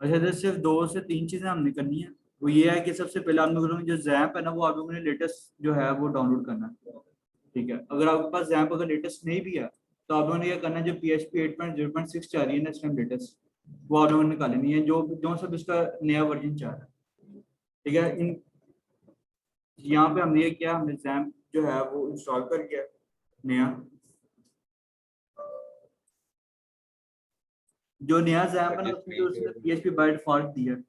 अच्छा, तो सिर्फ 2 से 3 चीजें हमने करनी है। वो ये है कि सबसे पहले आप लोगों ने जो जैप है ना, वो आप लोगों ने लेटेस्ट जो है वो डाउनलोड करना है। ठीक है, अगर आपके पास जैप अगर लेटेस्ट नहीं भी है, तो आप लोगों ने क्या करना है, जो PHP 8.0.6 चाह रही है ना इस टाइम लेटेस्ट, वो आप लोगों ने निकालनी है, जो जो सब इसका नया वर्जन चाह रहा है। ठीक है, इन यहाँ पे हमने ये किया, हमने जैप जो है वो इंस्टॉल कर किया नया। जो नया जैम्प है ना, उसमें जो उसने PHP बाय डिफॉल्ट दिया है।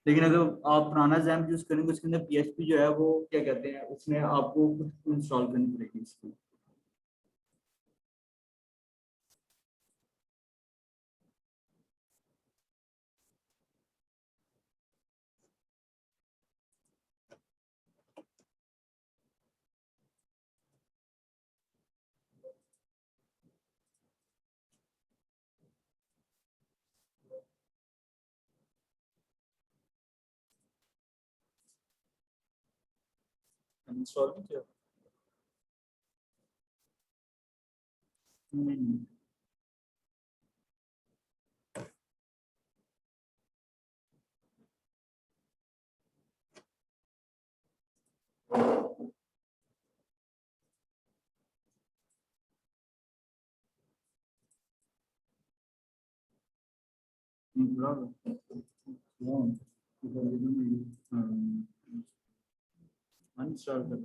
लेकिन अगर आप पुराना जैम्प यूज करेंगे, उसके अंदर PHP जो है वो क्या कहते हैं, उसमें आपको खुद इंस्टॉल करनी पड़ेगी इसकी। इंस्टॉल नहीं किया? नहीं। अनइंस्टॉल कर।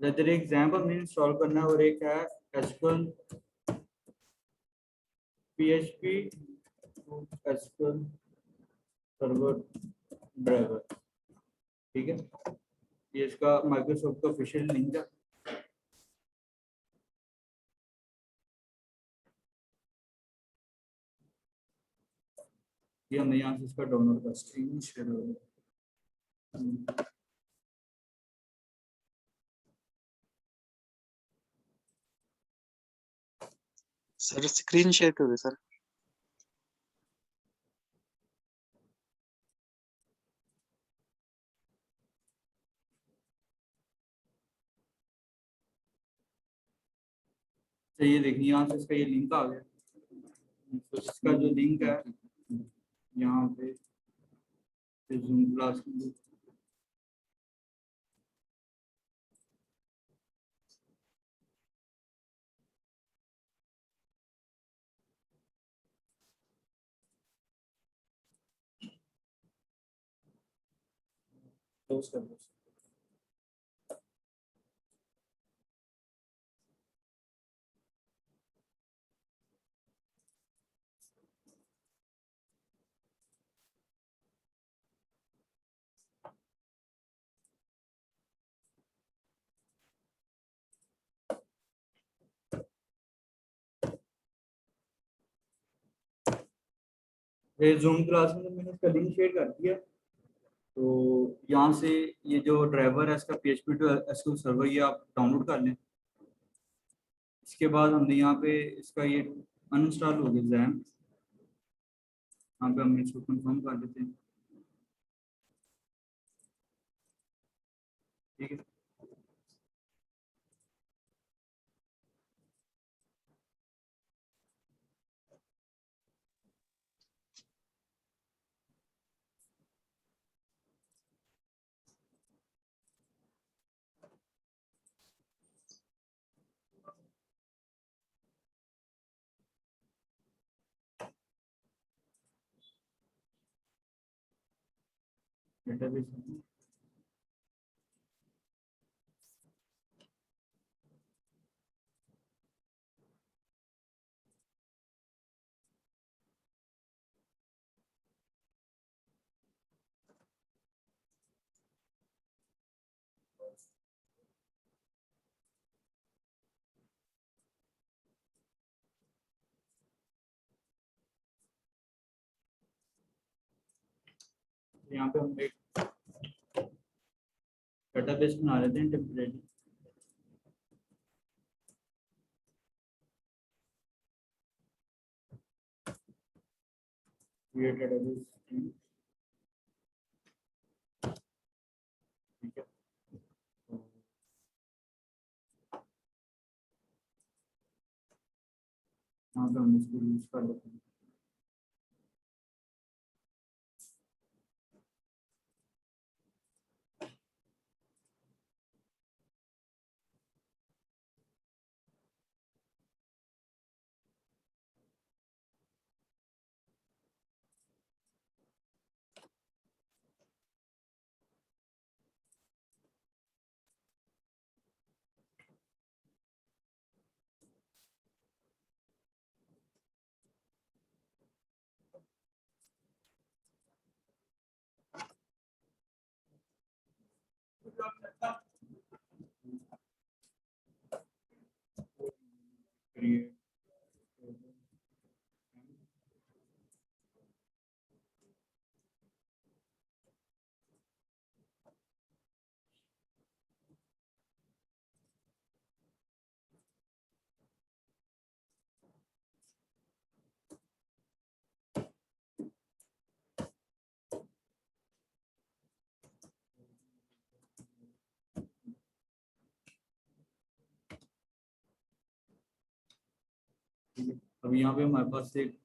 इधर एक जैम्प हमने इंस्टॉल करना है, और एक है SQL PHP SQL server driver. ठीक है, ये इसका माइक्रोसॉफ्ट का ऑफिशियल लिंक है। ये हमने यहाँ से इसका डाउनलोड कर, स्क्रीन शेयर हो गया। सर स्क्रीन शेयर करोगे सर? तो ये देखिए, यहाँ से इसका ये लिंक आ गया। तो इसका जो लिंक है यहाँ पे जूम क्लास में, क्लोज कर दो। ये जूम क्लास में मैंने इसका लिंक शेयर कर दिया। तो यहाँ से ये जो ड्राइवर है इसका PHP टू एसक्यूएल सर्वर, ये आप डाउनलोड कर लें। इसके बाद हमने यहाँ पे इसका ये अनइंस्टॉल हो गया जैम। यहाँ पे हम इसको कंफर्म कर देते हैं। ठीक है, डेटाबेस। यहाँ पे हम एक डेटाबेस बना लेते हैं टेम्परेरी। created a string, ठीक है। तो यहाँ पे हम इसको यूज कर लेते हैं। Create ठीक है। अब यहाँ पे हमारे पास एक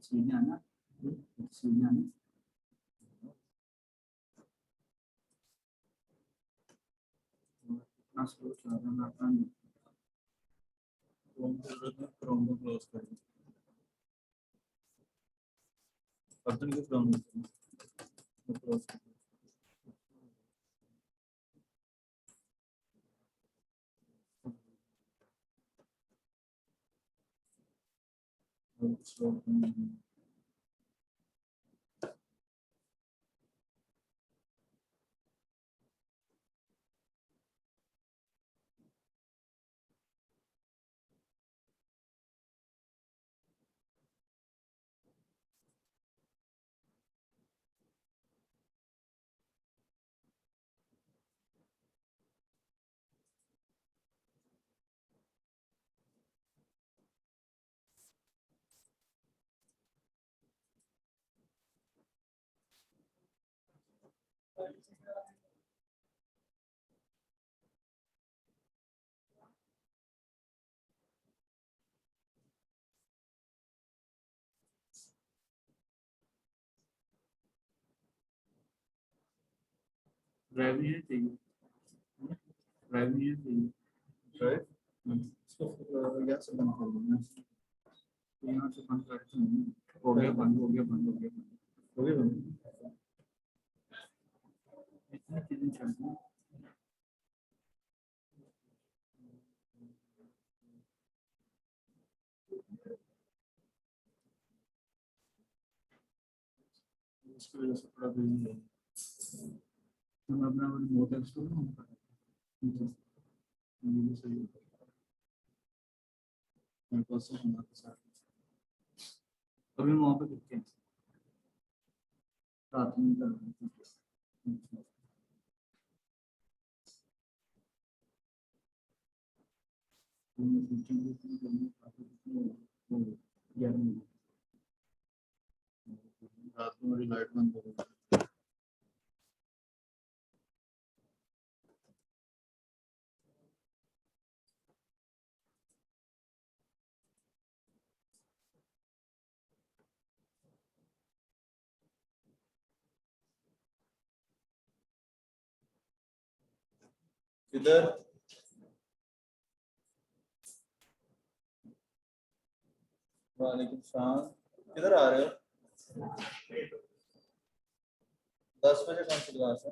सीन आना, सीन आना, इतना स्लो चल रहा है मैं अपना क्रोम को क्लोज कर दूं। बटन को क्रोम में क्लोज कर दूं। स्लो ड्राइव नहीं है चाहिए, ड्राइव नहीं है चाहिए, ड्राइव इसको यहाँ से बंद कर दूंगा, यहाँ से बंद करते हैं। हो गया बंद, हो गया बंद, हो गया बंद, हो गया बंद। इतनी चीजें चल रही हैं। इसकी वजह से थोड़ा बिजी है। हम अपना मोटर स्टोर में ये सही है। मेरे पास से हमारे साथ अभी वहाँ पे कितने हैं? साथ में कर रहे हैं। रात में मेरी लाइट बंद हो गई। इधर वालेकुम सलाम, किधर आ रहे हो? 10 बजे कौन सी क्लास है?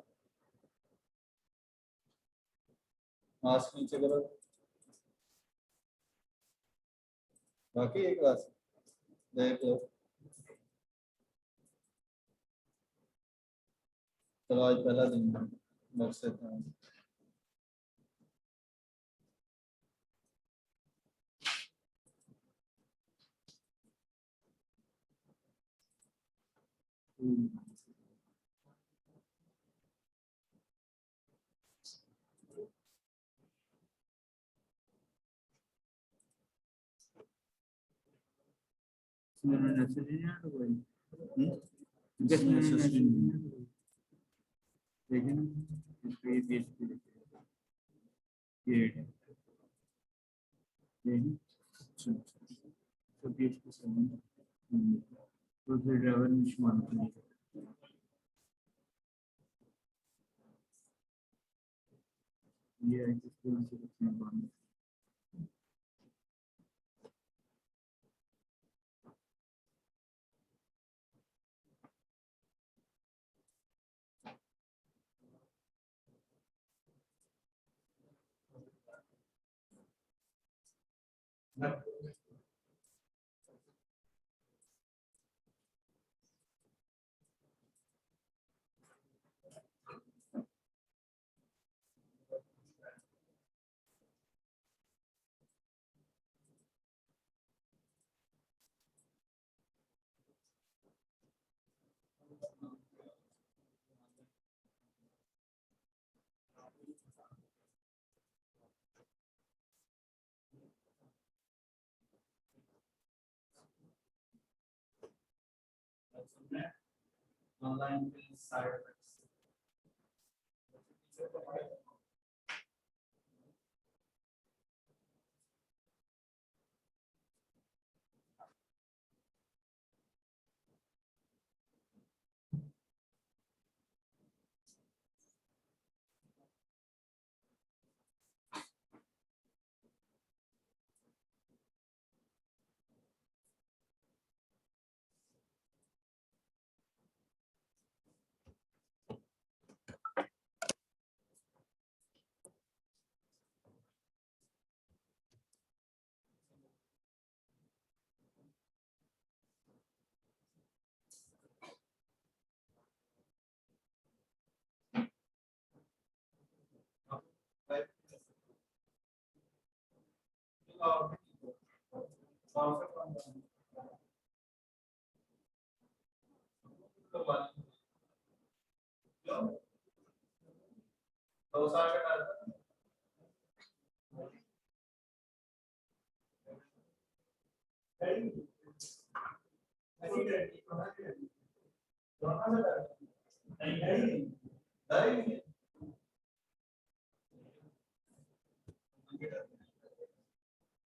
मास्क नीचे करो, बाकी एक क्लास देख लो। चलो आज पहला दिन है, मकसद था। तो फिर ड्राइवर मिशमान ये है कि स्कूल से कुछ नहीं मालूम। ऑनलाइन साइड इफेक्ट्स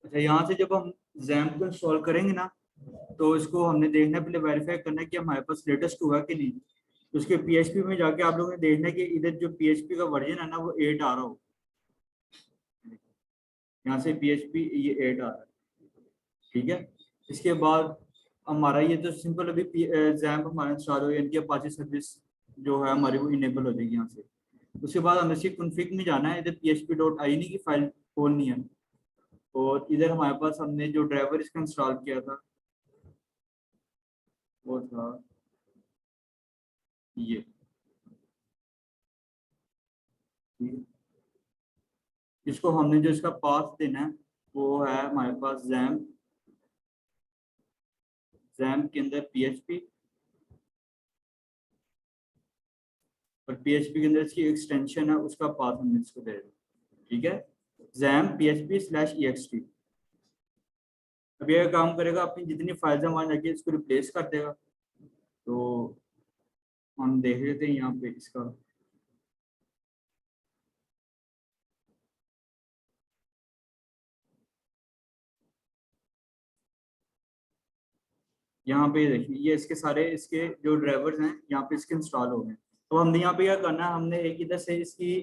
अच्छा, यहाँ से जब हम जैम्प को इंस्टॉल करेंगे ना, तो इसको हमने देखना है, पहले वेरीफाई करना है कि हमारे पास लेटेस्ट हुआ कि नहीं। तो उसके पीएचपी में जाके आप लोगों ने देखना है कि इधर जो पीएचपी का वर्जन है ना वो 8 आ रहा हो। यहाँ से पीएचपी ये 8 आ रहा है, ठीक है। इसके बाद हमारा ये तो सिंपल अभी जैम्प हमारा इंस्टॉल हो, इनकी अपाचे सर्विस जो है हमारी वो इनेबल हो जाएगी यहाँ से। उसके बाद हमें इसकी कॉन्फ़िग में जाना है, इधर php.ini की फाइल खोलनी है, और इधर हमारे पास हमने जो ड्राइवर इसका इंस्टॉल किया था वो था ये, ठीक है। इसको हमने जो इसका पाथ देना है वो है हमारे पास जैम्प के अंदर पीएचपी, और पीएचपी के अंदर इसकी एक्सटेंशन है, उसका पाथ हमने इसको दे देना, ठीक है। जैम्प php/ext अब ये काम करेगा, अपनी जितनी फाइल्स हैं वहां जाके इसको रिप्लेस कर देगा। तो हम देख लेते हैं यहाँ पे इसका, यहाँ पे देखिए ये इसके सारे इसके जो ड्राइवर्स हैं यहाँ पे इसके इंस्टॉल हो गए। तो हमने यहाँ पे क्या करना है, हमने एक इधर से इसकी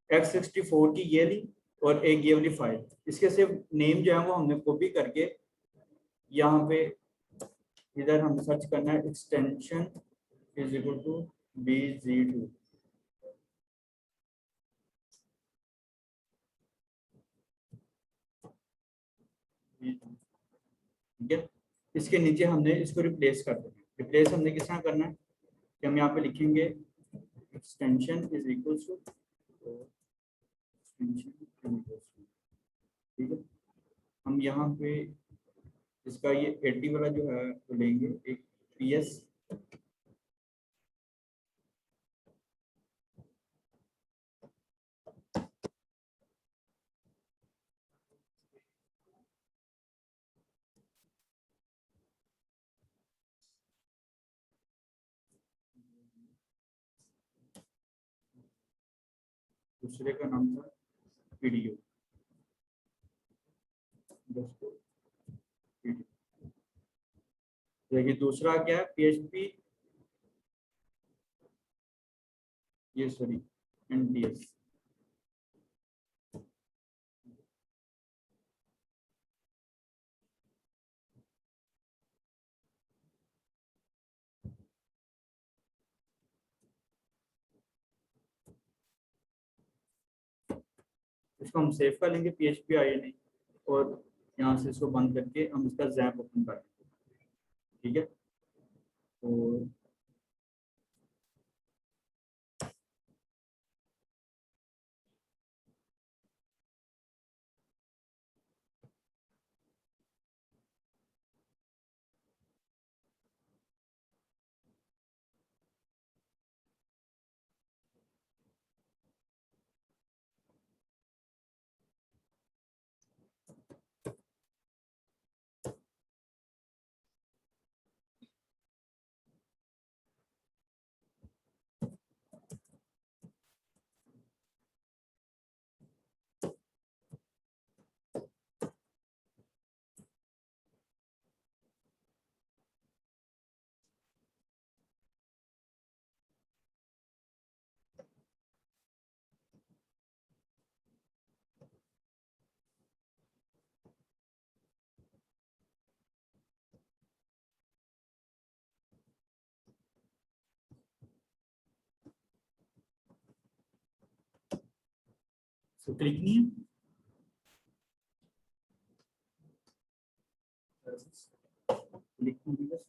x64 की ये ली और एक ये वाली फाइल, इसके सिर्फ नेम जो है वो हमने कॉपी करके यहाँ पे इधर हम सर्च करना है extension is equal to bz2, ठीक है। इसके नीचे हमने इसको रिप्लेस कर देना है। रिप्लेस हमने किस तरह करना है कि हम यहाँ पे लिखेंगे extension is equals to extension ठीक है। हम यहाँ पे इसका ये 80 वाला जो है वो लेंगे एक PS दूसरे का नाम था PDO देखिए दूसरा क्या है PHP ये सॉरी NTS इसको हम सेव कर लेंगे PHP INI और यहाँ से इसको बंद करके हम इसका जैप ओपन कर लेंगे ठीक है। और इसको क्लिक नहीं है क्लिक नहीं है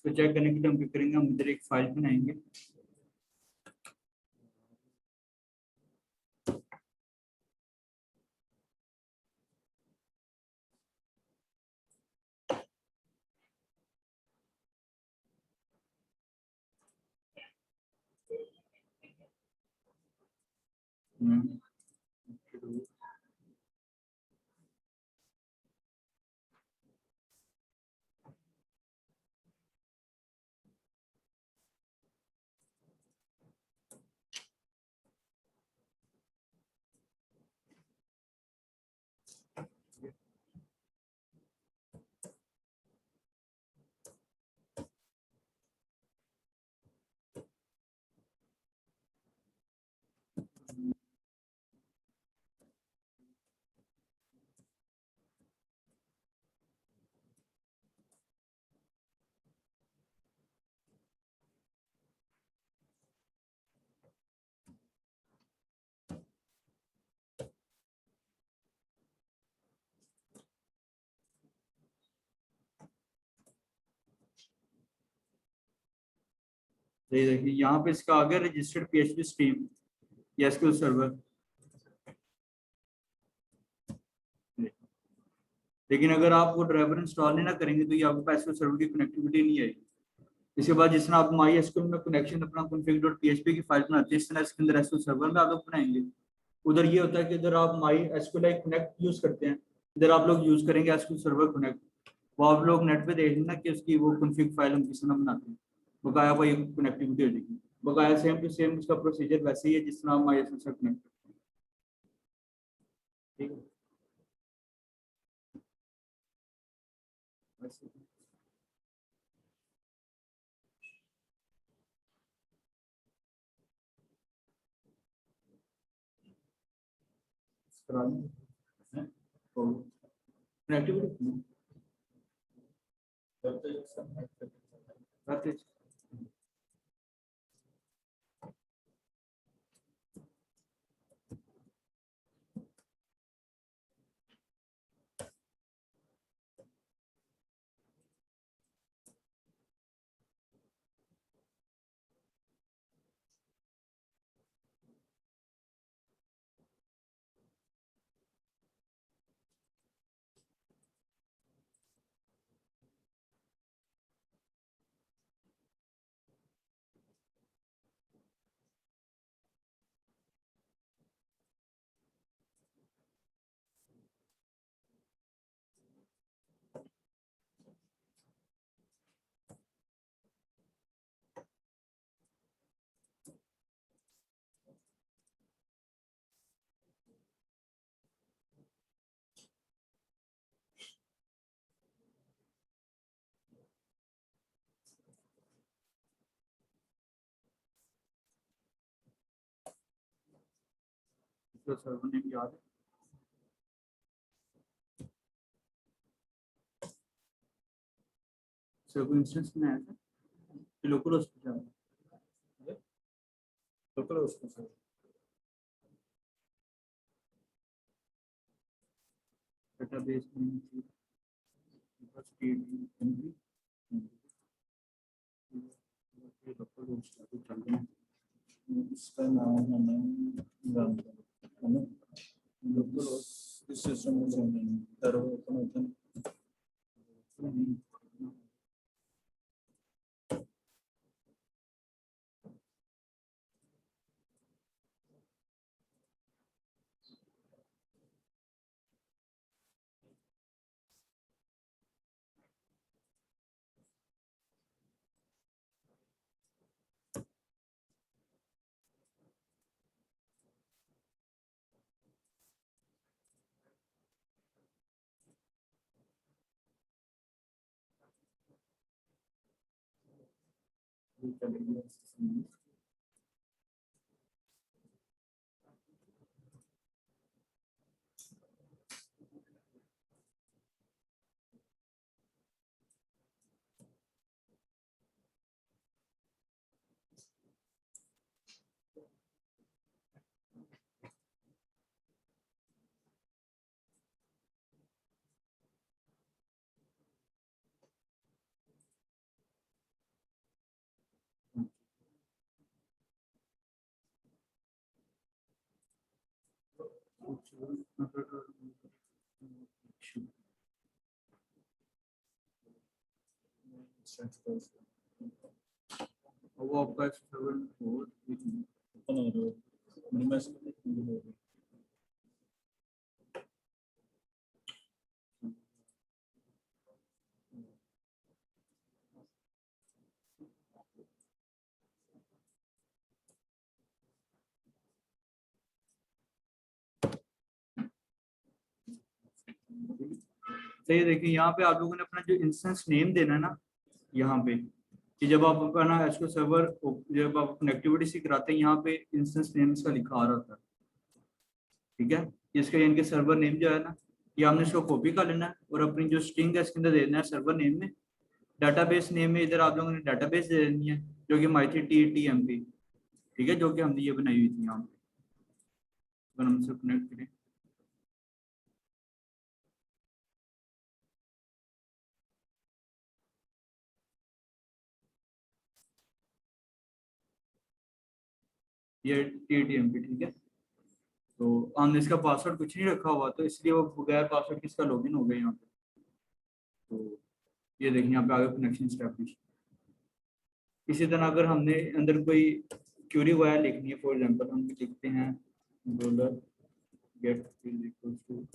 इसको चेक करने के लिए हम क्या करेंगे हम इधर एक फाइल बनाएंगे ये देखिए यहाँ पे इसका आ गया रजिस्टर्ड PHP स्ट्रीम या SQL सर्वर लेकिन अगर आप वो ड्राइवर इंस्टॉल नहीं ना करेंगे तो ये आपके पास SQL सर्वर की कनेक्टिविटी नहीं आएगी। इसके बाद जिस तरह आप MySQL में कनेक्शन अपना config.php की फाइल बनाते हैं इस तरह इसके अंदर SQL सर्वर में आप लोग बनाएंगे उधर ये होता है कि इधर आप माई एसक्यूएल कनेक्ट यूज करते हैं, इधर आप लोग यूज करेंगे एसक्यूएल सर्वर कनेक्ट। वो आप लोग नेट पे देख लेना कि उसकी वो कॉन्फ़िग फाइल हम किस तरह बनाते हैं, बकाया वही कनेक्टिविटी हो जाएगी। बकाया सेम टू सेम उसका प्रोसीजर वैसे ही है जिस तरह हम माई एसक्यूएल से कनेक्ट करते हैं। ठीक है, वैसे करा लें कनेक्टिविटी करते हैं। सर्वर नेम याद है? सर्वर इंस्टेंस में आया था local hospital, local hospital database में लोकल हॉस्पिटल चल रहा है, इसका नाम है लोकल सिस्टम में सर्वर वो आपका सर्वर तो ये देखिए यहाँ पे आप लोगों ने अपना जो इंस्टेंस नेम देना है ना, यहाँ पे कि जब आप अपना एसक्यूएल सर्वर जब आप कनेक्टिविटी से कराते हैं यहाँ पे इंस्टेंस नेम इसका लिखा आ रहा होता है। ठीक है, इसका यानी कि सर्वर नेम जो है ना, ये हमने इसको कॉपी कर लेना है और अपनी जो स्ट्रिंग है इसके अंदर दे देना है सर्वर नेम में। डाटाबेस नेम में इधर आप लोगों ने डाटाबेस दे देनी है जो कि myTTMP, ठीक है, जो कि हमने ये बनाई हुई थी यहाँ पे। अगर हम इसे कनेक्ट करें ये TTMP, ठीक है। तो हमने इसका पासवर्ड कुछ नहीं रखा हुआ तो इसलिए वो बगैर पासवर्ड किसका लॉगिन हो गया यहाँ पे। तो ये देखिए यहाँ पे आगे कनेक्शन स्टैब्लिश। इसी तरह अगर हमने अंदर कोई क्यूरी वायर लिखनी है, फॉर एग्जांपल हम लिखते हैं dollar get is equals to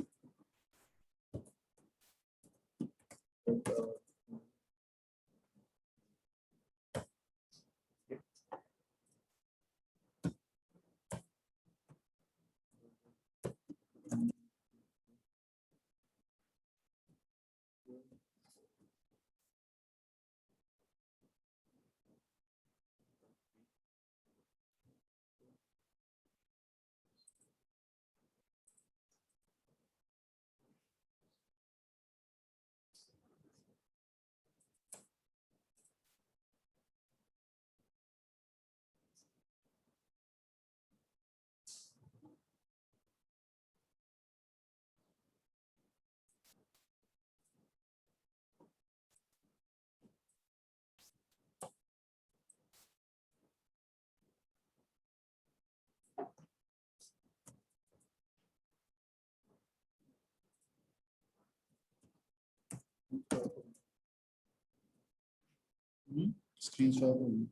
screenshot होगी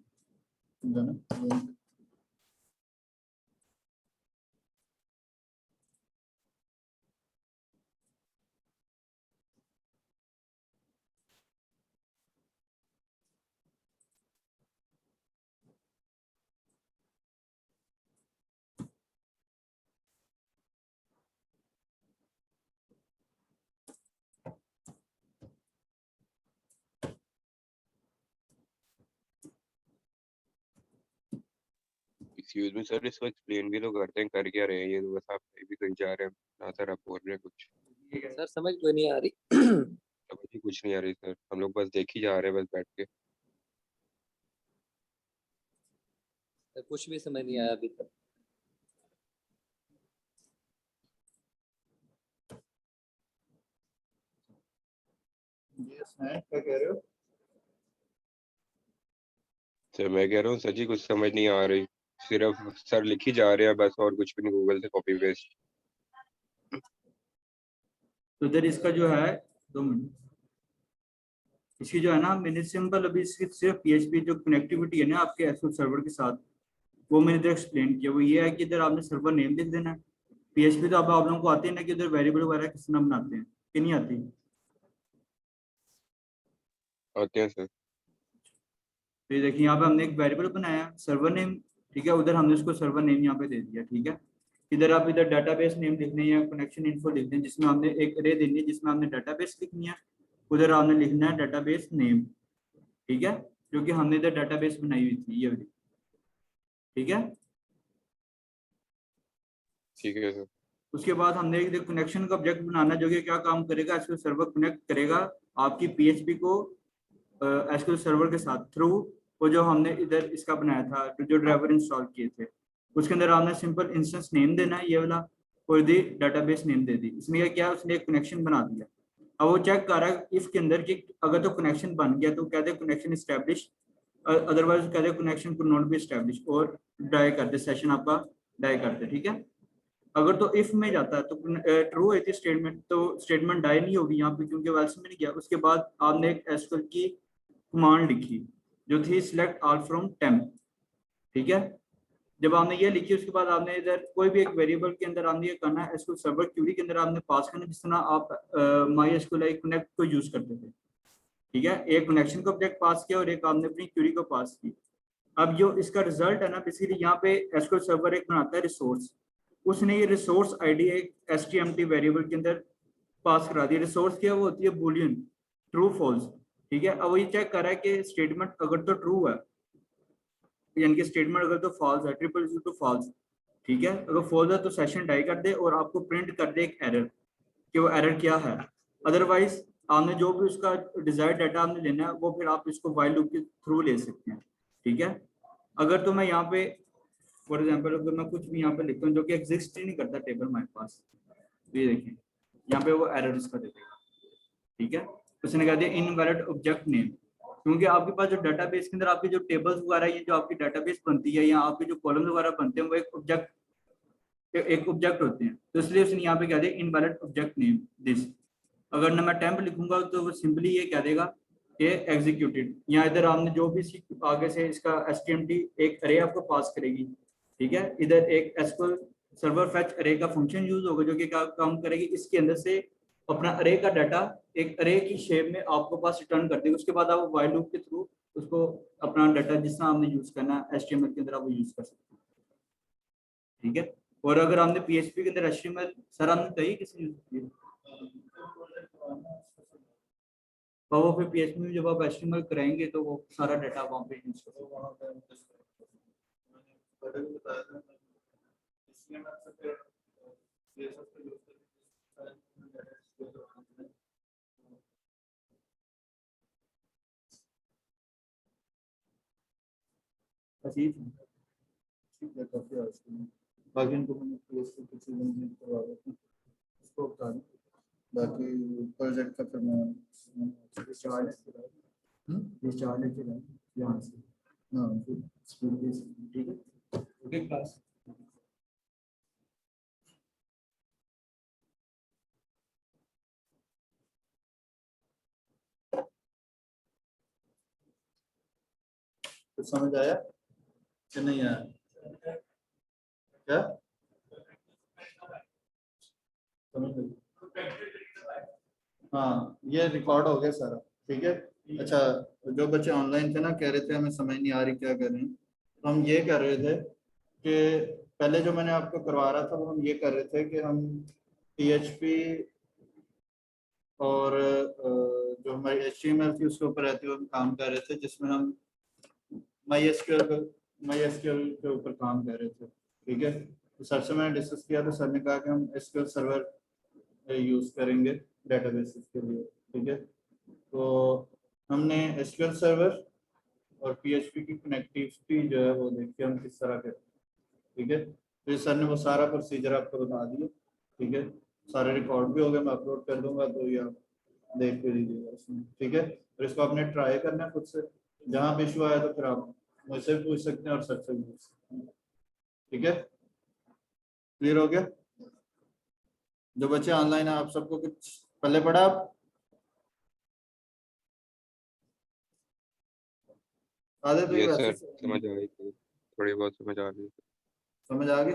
ना। एक्सक्यूज मी सर, इसको एक्सप्लेन भी तो करते हैं, कर क्या रहे हैं ये तो, बस आप भी कहीं जा रहे हैं ना सर, आप बोल रहे हैं कुछ, सर समझ कोई नहीं आ रही। समझ ही कुछ नहीं आ रही सर, हम लोग बस देख ही जा रहे हैं बस बैठ के। कुछ भी समझ नहीं आया अभी तक। यस है, क्या कह रहे हो? सर मैं कह रहा हूँ सर जी कुछ समझ नहीं आ रही, सिर्फ सर लिख ही जा रहे हैं बस, और कुछ भी नहीं, गूगल से कॉपी पेस्ट। तो इधर इसका जो है 2 मिनट, इसकी जो है ना मैंने सिंपल अभी इसकी सिर्फ PHP जो कनेक्टिविटी है ना आपके एसक्यूएल सर्वर के साथ, वो मैंने इधर एक्सप्लेन किया। वो ये है कि इधर आपने सर्वर नेम लिख देना है। PHP तो आप लोगों को आते हैं ना कि इधर वेरिएबल वगैरह किस नाम बनाते हैं कि नहीं आती? आते हैं सर। तो ये देखिए यहाँ पे हमने एक वेरिएबल बनाया सर्वर नेम, ठीक है, उधर हमने उसको सर्वर नेम यहाँ पे दे दिया, ठीक है। इधर आप इधर डाटाबेस नेम लिखने या कनेक्शन इन्फो लिखने, जिसमें हमने एक अरे देनी है जिसमें हमने डाटाबेस लिखनी है, उधर आपने लिखना है डाटाबेस नेम, ठीक है, जो कि हमने इधर डाटाबेस बनाई हुई थी ये वाली, ठीक है। ठीक है सर। उसके बाद हमने एक कनेक्शन का ऑब्जेक्ट बनाना जो कि क्या काम करेगा, एसक्यूएल सर्वर कनेक्ट करेगा आपकी PHP को एसक्यूएल सर्वर के साथ थ्रू वो जो हमने इधर इसका बनाया था, जो ड्राइवर इंस्टॉल किए थे, उसके अंदर हमने सिंपल इंस्टेंस नेम देना है ये वाला, और दी डाटाबेस नेम दे दी। इसमें क्या उसने एक कनेक्शन बना दिया। अब वो चेक कर रहा है इफ के अंदर कि अगर तो कनेक्शन बन गया तो कहते हैं कनेक्शन इस्टेब्लिश, अदरवाइज कहते हैं कनेक्शन को नॉट बी इस्टेब्लिश, और डाई करते सेशन आपका डाई करते, ठीक है। अगर तो इफ में जाता है तो ट्रू है थी स्टेटमेंट, तो स्टेटमेंट डाई नहीं होगी यहाँ पे क्योंकि वेल्स में नहीं गया। उसके बाद आपने एक एसक्यूएल की कमांड लिखी जो थी सिलेक्ट ऑल फ्रॉम टेम्प, ठीक है। जब आपने ये लिखी उसके बाद आपने इधर कोई भी एक वेरिएबल के अंदर आपने ये करना है, एसक्यूएल सर्वर क्यूरी के अंदर आपने पास करना, जिस तरह आप माई एसक्यूएल कनेक्ट को यूज करते थे, ठीक है। एक कनेक्शन को ऑब्जेक्ट पास किया और एक आपने अपनी क्यूरी को पास की। अब जो इसका रिजल्ट है ना, बेसिकली यहाँ पे एसक्यूएल सर्वर एक बनाता है रिसोर्स, उसने ये रिसोर्स आईडी एक एचटीएमटी वेरिएबल के अंदर पास करा दी। रिसोर्स क्या वो होती है बूलियन, ट्रू फॉल्स, ठीक है। अब वो ये चेक कर रहा है कि स्टेटमेंट अगर तो ट्रू है, यानी कि स्टेटमेंट अगर तो फॉल्स है, ट्रिपल इज टू फॉल्स, ठीक है। अगर फॉल्स है तो सेशन डाई कर दे और आपको प्रिंट कर दे एक एरर कि वो एरर क्या है। अदरवाइज आपने जो भी उसका डिजायर्ड डाटा आपने लेना है वो फिर आप इसको व्हाइल लूप के थ्रू ले सकते हैं, ठीक है। अगर तो मैं यहाँ पे फॉर एग्जाम्पल अगर मैं कुछ भी यहाँ पे लिखता हूँ जो कि एग्जिस्ट ही नहीं करता टेबल हमारे पास, तो ये देखिए यहाँ पे वो एरर इसका दे देगा, ठीक है। उसने कह दिया इनवैलिड ऑब्जेक्ट नेम, क्योंकि आपके पास जो डाटाबेस के अंदर आपकी जो टेबल्स वगैरह ये जो आपकी डाटाबेस बनती है या आपके जो कॉलम वगैरह बनते हैं वो एक ऑब्जेक्ट होते हैं, तो इसलिए उसने यहाँ पे कह दिया इनवैलिड ऑब्जेक्ट नेम दिस। अगर ना मैं टेम्प लिखूंगा तो वो सिंपली ये कह देगा कि एग्जीक्यूटेड। यहाँ इधर आपने जो भी आगे से इसका एचटीएमटी एक अरे आपको पास करेगी, ठीक है। इधर एक एसक्यूएल सर्वर फेच अरे का फंक्शन यूज होगा जो कि काम करेगी इसके अंदर से अपना अरे का डाटा एक अरे की शेप में आपको पास रिटर्न कर देगी। उसके बाद आप व्हाइल लूप के थ्रू उसको अपना डाटा जिस तरह आपने यूज करना है HTML के अंदर आप वो यूज कर सकते हैं। ठीक है। और अगर हमने PHP के अंदर HTML सर हमने कही किसी यूज किया तो वो फिर PHP में जब आप HTML कराएंगे तो वो सारा डाटा आप वहाँ पे यूज कर सकते हैं। ठीक है, काफी आसान है। बाकी इनको मैंने PSP की चीजें नहीं करवा देता हूँ, इसको बता दूं। बाकी प्रोजेक्ट का फिर मैं चार्ज है यहाँ से हाँ फिर स्पीड भी ठीक है। ओके क्लास कुछ समझ आया कि नहीं आया? क्या समझ गए? हाँ ये रिकॉर्ड हो गया सारा। ठीक है। अच्छा, जो बच्चे ऑनलाइन थे ना कह रहे थे हमें समझ नहीं आ रही क्या कर रहे हैं, तो हम ये कर रहे थे कि पहले जो मैंने आपको करवा रहा था वो हम ये कर रहे थे कि हम PHP और जो हमारी HTML थी उसके ऊपर रहते हुए हम काम कर रहे थे, जिसमें हम MySQL के ऊपर काम कर रहे थे। ठीक है। तो सर से मैंने डिस्कस किया तो सर ने कहा कि हम SQL सर्वर यूज करेंगे डेटाबेसेस के लिए। ठीक है। तो हमने SQL सर्वर और PHP की कनेक्टिविटी जो है वो देखिए हम किस तरह करें। ठीक है। तो ये सर ने वो सारा प्रोसीजर आपको बता दिया। ठीक है। सारे रिकॉर्ड भी हो गए, मैं अपलोड कर दूंगा तो ये आप देख के लीजिएगा इसमें। ठीक है। और इसको आपने ट्राई करना है खुद से, जहाँ भी इशू आया तो फिर आप मुझसे भी पूछ सकते हैं और सर से भी पूछ सकते हैं। ठीक है। क्लियर हो गया? जो बच्चे ऑनलाइन है आप सबको कुछ पहले पढ़ा आप आधे तो ये यस वैसे सर, समझ आ रही थी, थोड़ी बहुत समझ आ रही थी। समझ आ गई।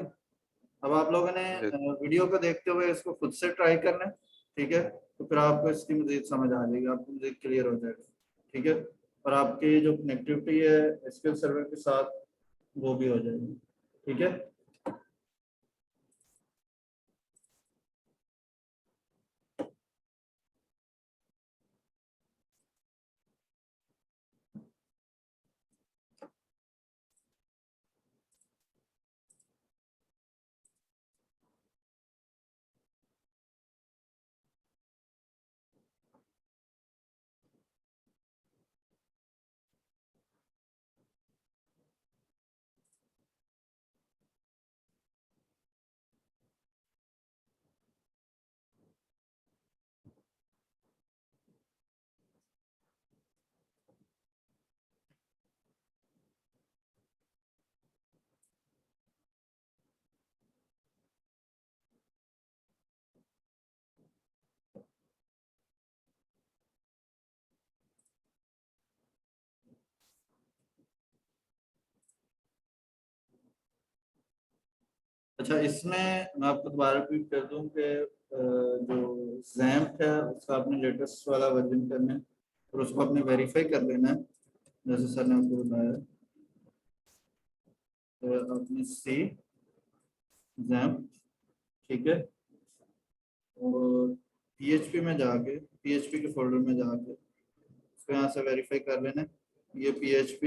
अब आप लोगों ने Yes, वीडियो को देखते हुए इसको खुद से ट्राई करना है। ठीक है। तो फिर आपको इसकी मजीद समझ आ जाएगी, आपको मजीद क्लियर हो जाएगा। ठीक है। और आपकी जो कनेक्टिविटी है SQL सर्वर के साथ वो भी हो जाएगी। ठीक है। अच्छा, इसमें मैं आपको दोबारा रिपीट कर दूं कि जो जैम्प है उसका आपने लेटेस्ट वाला वर्जन करना है और उसको आपने वेरीफाई कर लेना है जैसे सर ने आपको बताया। तो आपने सी जैम्प, ठीक है, और PHP में जाके PHP के फोल्डर में जाके उसको यहाँ से वेरीफाई कर लेना है। ये PHP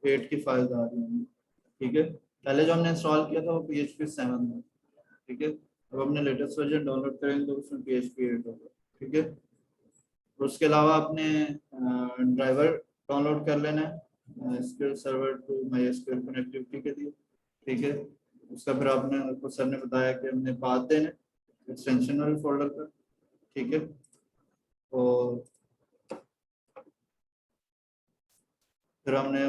8 की फाइल आ रही है। ठीक है। पहले जो हमने इंस्टॉल किया था वो PHP 7 था। ठीक है। अब हमने लेटेस्ट वर्जन डाउनलोड करेंगे तो उसमें PHP 8 होगा। ठीक है। और उसके अलावा आपने ड्राइवर डाउनलोड कर लेना है SQL server to MySQL connectivity के लिए। ठीक है। उसका फिर आपने आपको सर ने बताया कि हमने पाथ देना एक्सटेंशन वाले फोल्डर पर। ठीक है। और फिर हमने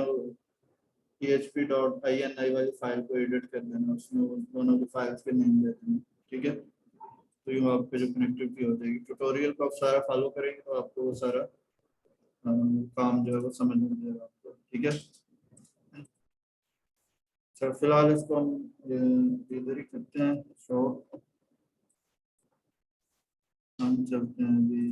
php.ini वाली फाइल को एडिट कर देना, उसमें वो दोनों की फाइल्स के नेम दे देना। ठीक है। तो यूँ आपके जो कनेक्टिविटी हो जाएगी, ट्यूटोरियल को आप सारा फॉलो करेंगे तो आपको वो सारा काम जो है वो समझ में आ जाएगा आपको। ठीक है। तो फिलहाल इसको हम इधर ही करते हैं शो। हम चलते हैं अभी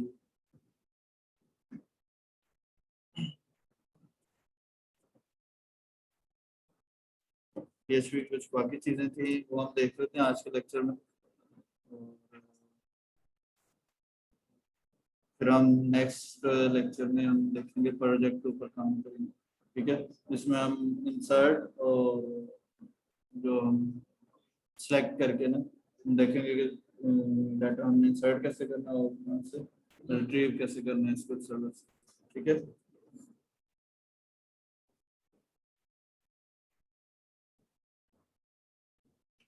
PHP कुछ बाकी चीजें थी वो हम देख लेते हैं आज के लेक्चर में। फिर हम नेक्स्ट लेक्चर में हम देखेंगे प्रोजेक्ट के ऊपर काम करेंगे, ठीक है, जिसमें हम इंसर्ट और जो हम सेलेक्ट करके ना हम देखेंगे कि डाटा हम इंसर्ट कैसे करना है और वहाँ से रिट्रीव कैसे करना है इसको सर्वर से, ठीक है।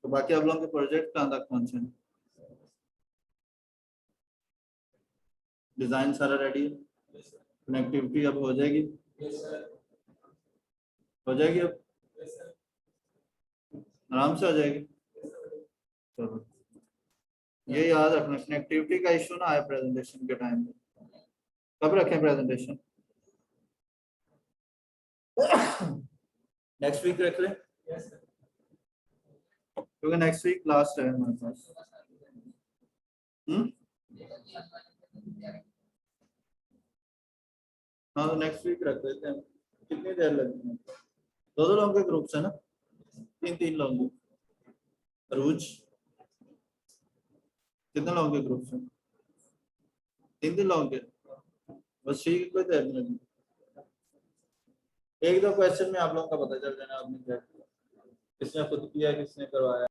तो बाकी आप लोगों के प्रोजेक्ट कहाँ तक पहुँचे हैं? डिजाइन सारा रेडी है, कनेक्टिविटी अब हो जाएगी, हो जाएगी अब आराम से हो जाएगी। चलो ये याद रखना, कनेक्टिविटी का इशू ना आए प्रेजेंटेशन के टाइम पे। कब रखें प्रेजेंटेशन? नेक्स्ट वीक रख लें, क्योंकि नेक्स्ट वीक लास्ट है हमारे पास। हाँ तो नेक्स्ट वीक रख लेते हैं। कितनी देर लगेगी? दो लोगों के ग्रुप से ना, तीन लोग। अरूज कितने लोगों के ग्रुप से? तीन लोगों के, बस ठीक, कोई देर नहीं लगेगी। एक दो क्वेश्चन में आप लोगों का पता चल जाना आपने क्या किया, किसने खुद किया किसने करवाया।